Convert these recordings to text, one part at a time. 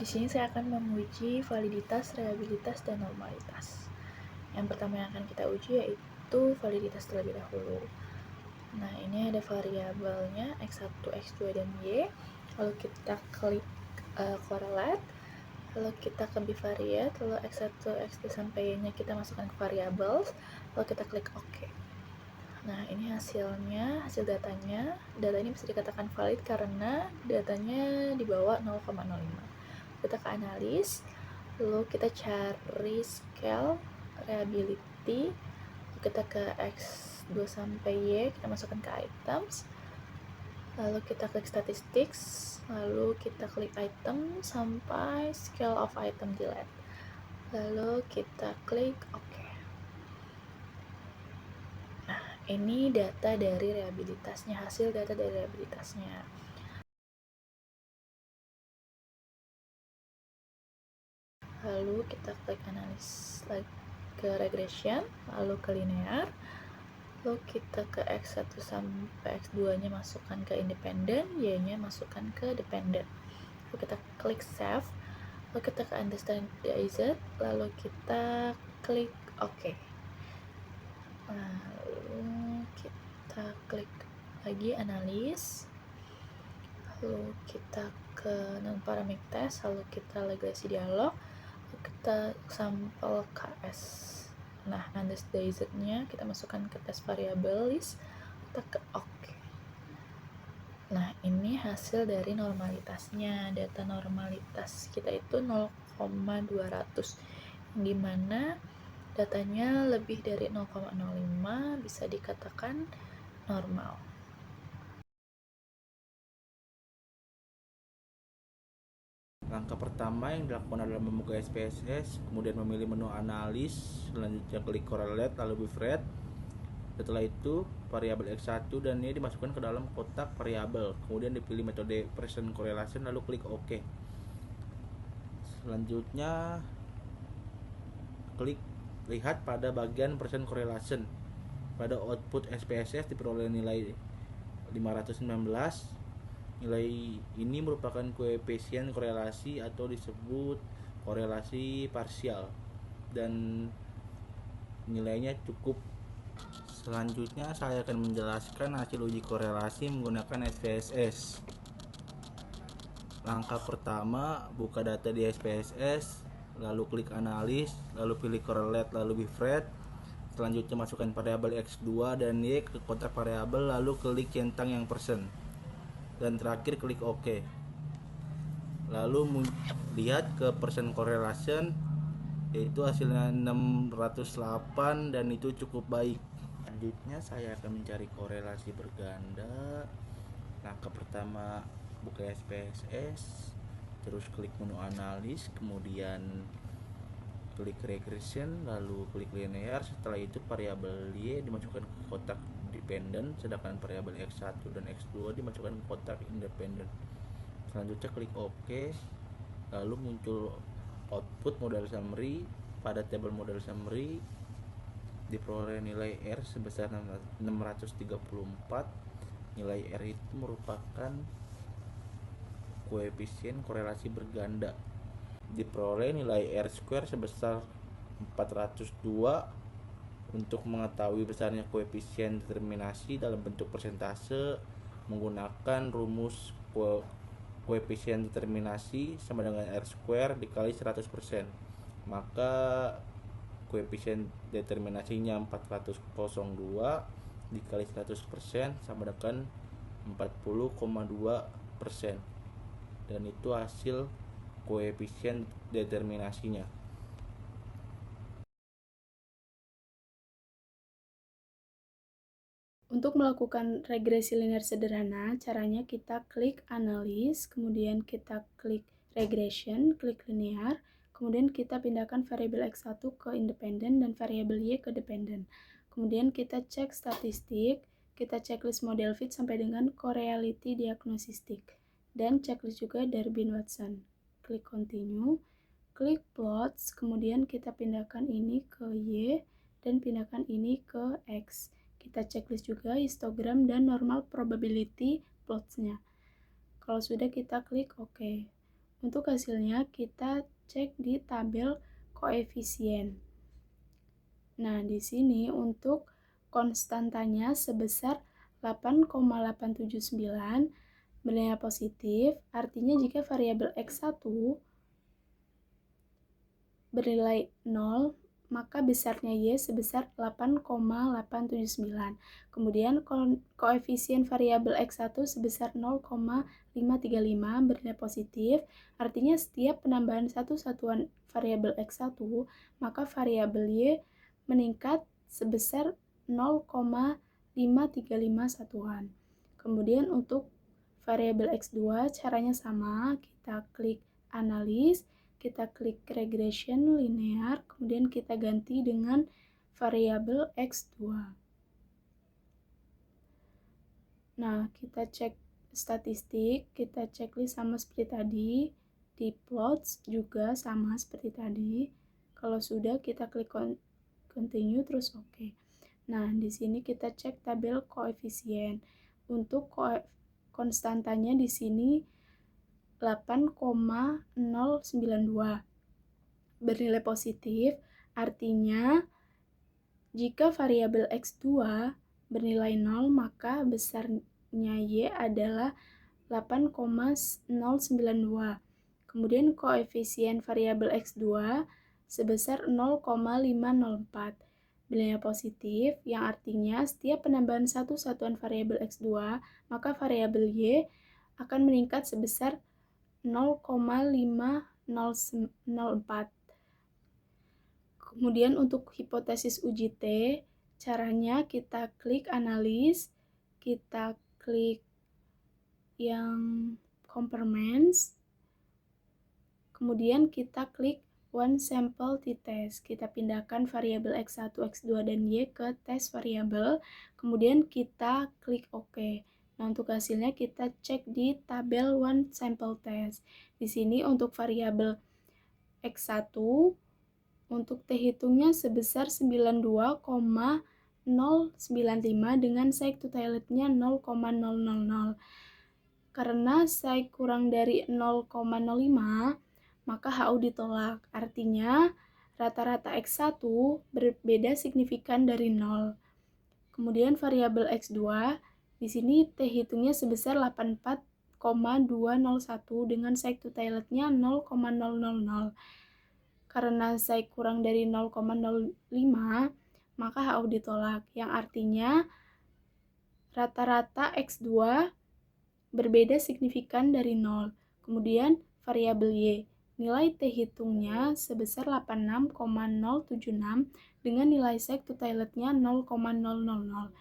sini saya akan menguji validitas, reliabilitas, dan normalitas. Yang pertama yang akan kita uji yaitu validitas terlebih dahulu. Nah, ini ada variabelnya x1, x2, dan y. Lalu kita klik correlate. Lalu kita ke bivariate. Lalu x1, x2, sampai y-nya kita masukkan ke variables. Lalu kita klik OK. Nah, ini hasilnya, hasil datanya. Data ini bisa dikatakan valid karena datanya di bawah 0,05. Kita ke analis, lalu kita cari scale reliability, lalu kita ke x2 sampai y, kita masukkan ke items, lalu kita klik statistics, lalu kita klik item sampai scale of item delete, lalu kita klik OK. Nah, ini data dari reliabilitasnya, hasil data dari reliabilitasnya. Lalu kita klik analis ke regression, lalu ke linear, lalu kita ke x1 sampai x2 nya masukkan ke independen, y nya masukkan ke dependent. Lalu kita klik save, lalu kita ke understand lalu kita klik OK. Lalu kita klik lagi analis, lalu kita ke non parametric test, lalu kita regresi dialog, lalu kita sampel KS. Nah, understand-nya kita masukkan ke test variable list, kita ke OK. Nah, ini hasil dari normalitasnya. Data normalitas kita itu 0,200, yang dimana datanya lebih dari 0,05 bisa dikatakan normal. Langkah pertama yang dilakukan adalah membuka SPSS, kemudian memilih menu analis, selanjutnya klik correlate lalu bivariate. Setelah itu, variabel x1 dan y dimasukkan ke dalam kotak variabel, kemudian dipilih metode present correlation lalu klik OK. Selanjutnya, klik lihat pada bagian present correlation. Pada output SPSS diperoleh nilai 519. Nilai ini merupakan koefisien korelasi atau disebut korelasi parsial dan nilainya cukup. Selanjutnya saya akan menjelaskan hasil uji korelasi menggunakan SPSS. Langkah pertama, buka data di SPSS, lalu klik analis, lalu pilih correlate lalu bivariate. Selanjutnya masukkan variabel x2 dan y ke kotak variabel, lalu klik centang yang persen. Dan terakhir klik OK. Lalu lihat ke persen correlation, yaitu hasilnya 608 dan itu cukup baik. Selanjutnya saya akan mencari korelasi berganda. Langkah pertama, buka SPSS, terus klik menu analis, kemudian klik regression, lalu klik linear. Setelah itu variabel y dimasukkan ke kotak dependent, sedangkan variabel x1 dan x2 dimasukkan ke kotak independent. Selanjutnya klik OK, lalu muncul output model summary. Pada tabel model summary diperoleh nilai R sebesar 634. Nilai R itu merupakan koefisien korelasi berganda. Diperoleh nilai R square sebesar 402. Untuk mengetahui besarnya koefisien determinasi dalam bentuk persentase menggunakan rumus koefisien determinasi sama dengan R square dikali 100%. Maka koefisien determinasinya 402 dikali 100% sama dengan 40,2%. Dan itu hasil koefisien determinasinya. Untuk melakukan regresi linear sederhana, caranya kita klik analis, kemudian kita klik regression, klik linear, kemudian kita pindahkan variabel x1 ke independen dan variabel y ke dependen. Kemudian kita cek statistik, kita checklist model fit sampai dengan correlation diagnostic, dan checklist juga Durbin-Watson. Klik continue, klik plots, kemudian kita pindahkan ini ke y, dan pindahkan ini ke x. Kita checklist juga histogram dan normal probability plots-nya. Kalau sudah, kita klik OK. Untuk hasilnya kita cek di tabel koefisien. Nah, di sini untuk konstantanya sebesar 8,879 bernilai positif, artinya jika variabel X1 bernilai 0, maka besarnya Y sebesar 8,879. Kemudian koefisien variabel X1 sebesar 0,535 bernilai positif, artinya setiap penambahan satu satuan variabel X1, maka variabel Y meningkat sebesar 0,535 satuan. Kemudian untuk variabel X2 caranya sama, kita klik analis, kita klik regression linear, kemudian kita ganti dengan variabel X2. Nah, kita cek statistik, kita checklist sama seperti tadi, di plots juga sama seperti tadi. Kalau sudah, kita klik continue, terus oke. Nah, di sini kita cek tabel koefisien. Untuk konstantanya di sini 8,092 bernilai positif, artinya jika variabel X2 bernilai 0, maka besarnya Y adalah 8,092. Kemudian koefisien variabel X2 sebesar 0,504 bernilai positif, yang artinya setiap penambahan satu satuan variabel X2, maka variabel Y akan meningkat sebesar 0,504. Kemudian untuk hipotesis uji T, caranya kita klik analis, kita klik yang comparements, kemudian kita klik one sample t-test. Kita pindahkan variabel X1, X2, dan Y ke tes variabel, kemudian kita klik OK. Nah, untuk hasilnya kita cek di tabel one sample test. Di sini untuk variabel X1, untuk T hitungnya sebesar 92,095 dengan side to toiletnya 0,000. Karena side kurang dari 0,05, maka HU ditolak. Artinya, rata-rata X1 berbeda signifikan dari 0. Kemudian variabel X2, di sini T hitungnya sebesar 84,201 dengan side to toiletnya 0,000. Karena psi kurang dari 0,05, maka HU ditolak, yang artinya rata-rata X2 berbeda signifikan dari 0. Kemudian variabel Y, nilai T hitungnya sebesar 86,076 dengan nilai psi to toiletnya 0,000.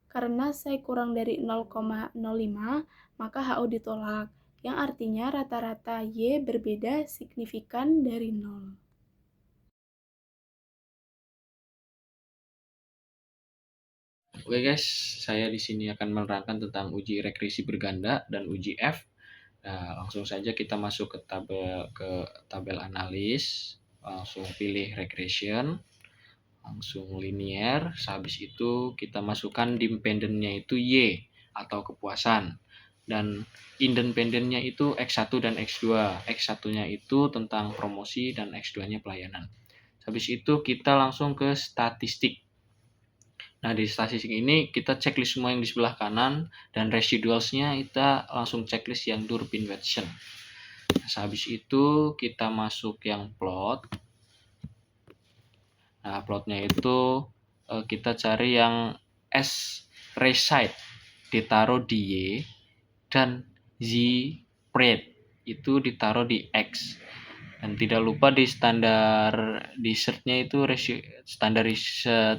Karena psi kurang dari 0,05, maka HU ditolak, yang artinya rata-rata Y berbeda signifikan dari 0. Oke guys, saya di sini akan menerangkan tentang uji regresi berganda dan uji F. Nah, langsung saja kita masuk ke tabel analis, langsung pilih regression, langsung linear. Habis itu kita masukkan dependennya itu Y atau kepuasan, dan independennya itu X1 dan X2. X1-nya itu tentang promosi dan X2-nya pelayanan. Habis itu kita langsung ke statistik. Nah, di statistik ini kita checklist semua yang di sebelah kanan, dan residualsnya kita langsung checklist yang Durbin Watson. Nah, habis itu kita masuk yang plot. Nah, plotnya itu kita cari yang S reside ditaruh di Y, dan Z spread itu ditaruh di X. Dan tidak lupa di standar dessertnya itu standar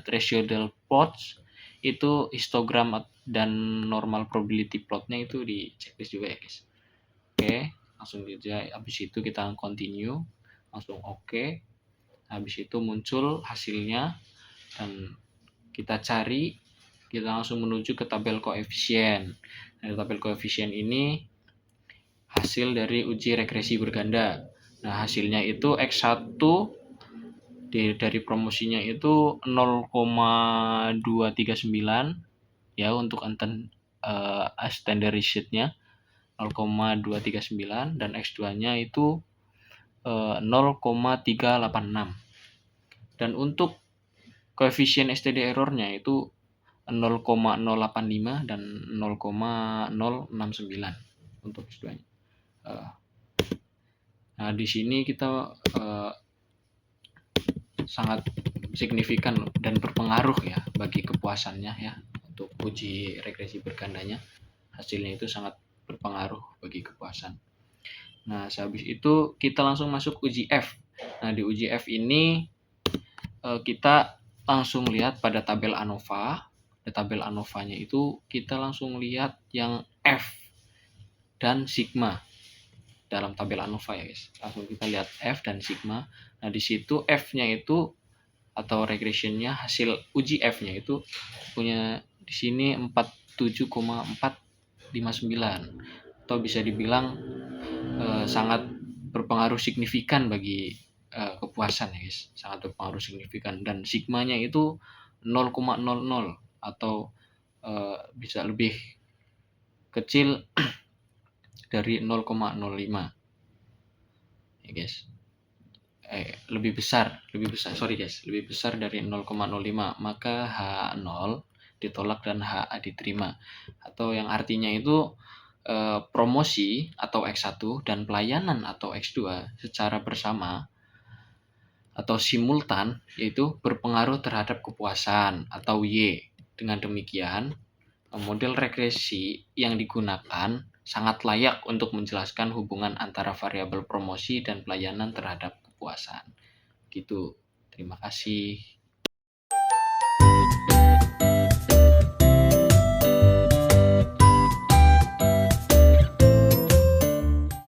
residual plots itu histogram dan normal probability plotnya itu di checklist juga ya guys. Oke, langsung saja. Habis itu kita continue, langsung oke. Habis itu muncul hasilnya, dan kita cari, kita langsung menuju ke tabel koefisien. Nah, tabel koefisien ini hasil dari uji regresi berganda. Nah, hasilnya itu X1 dari promosinya itu 0,239 ya untuk standard sheet-nya. 0,239 dan X2-nya itu 0,386. Dan untuk koefisien STD error-nya itu 0,085 dan 0,069 untuk X2-nya. Nah, di sini kita sangat signifikan dan berpengaruh ya bagi kepuasannya ya untuk uji regresi bergandanya. Hasilnya itu sangat berpengaruh bagi kepuasan. Nah, sehabis itu kita langsung masuk uji F. Nah, di uji F ini kita langsung lihat pada tabel ANOVA. Di tabel ANOVA-nya itu kita langsung lihat yang F dan sigma dalam tabel ANOVA ya guys. Langsung kita lihat F dan sigma. Nah, di situ F-nya itu atau regressionnya hasil uji F-nya itu punya di sini 47,459 atau bisa dibilang sangat berpengaruh signifikan bagi kepuasan ya guys, sangat berpengaruh signifikan. Dan sigmanya itu 0,00 atau bisa lebih kecil dari 0,05 ya guys. Lebih besar lebih besar dari 0,05, maka H0 ditolak dan HA diterima, atau yang artinya itu promosi atau X1 dan pelayanan atau X2 secara bersama atau simultan yaitu berpengaruh terhadap kepuasan atau Y. Dengan demikian, model regresi yang digunakan sangat layak untuk menjelaskan hubungan antara variabel promosi dan pelayanan terhadap kepuasan. Gitu. Terima kasih.